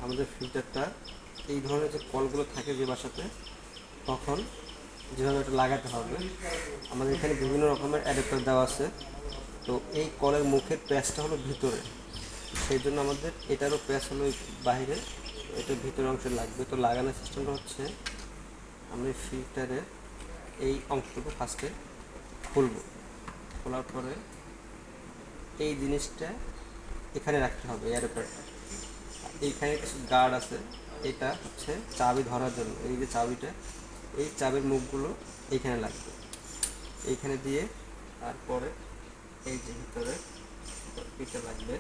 আমাদের ফিল্টারটা এই ধরনের যে কলগুলো থাকে যে বাসাতে, তখন যেভাবে এটা লাগাতে হবে, আমাদের এখানে বিভিন্ন রকমের অ্যাডাপ্টার দেওয়া আছে। তো এই কলের মুখের প্যাচটা হলো ভিতরে, সেই জন্য আমাদের এটারও প্যাচ হলো বাইরে, এটা ভিতরের অংশে লাগবে। তো লাগানোর সিস্টেমটা হচ্ছে, আমি ফিল্টারের এই অংশটুকু ফার্স্টে খুলব। খোলার পরে এই জিনিসটা এখানে রাখতে হবে, অ্যাডাপ্টারটা। এইখানে কিছু গার্ড আছে, এটা হচ্ছে চাবি ধরার জন্য। এই যে চাবিটা, এই চাবির মুখগুলো এইখানে লাগবে, এইখানে দিয়ে তারপরে এই যে ভিতরে পিঠে লাগবে।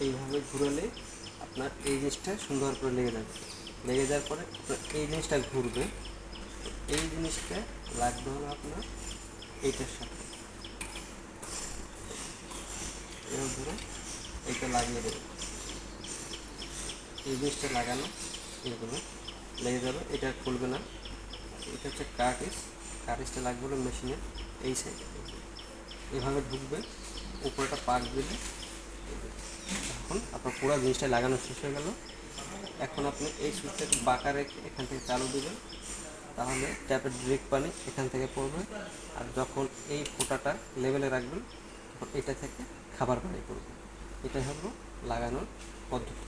এইভাবে ঘুরালে আপনার এই জিনিসটা সুন্দর করে লেগে যাবে। লেগে যাওয়ার পরে এই জিনিসটা ঘুরবে, এই জিনিসটা লাগবে হলো আপনার এইটার সাথে, এবার ধরে এইটা লাগিয়ে দেবে। এই জিনিসটা লাগানো, এইগুলো লেগে যাবে, এটা খুলবে না। এটা হচ্ছে কার্টিসটা লাগবে হলো মেশিনের এই সাইডে, এভাবে ঢুকবে, উপরটা পাক দিলে এখন আপনার পুরো জিনিসটা লাগানো শেষ হয়ে গেল। এখন আপনি এই সুইচটাকে বাঁকা রেখে এখান থেকে চালু দেবেন, তাহলে ট্যাপের ডিরেক্ট পানি এখান থেকে পড়বে। আর যখন এই ফোঁটাটা লেভেলে রাখবেন, তখন এটা থেকে খাবার পানি পড়বে। এটাই হলো লাগানোর পদ্ধতি।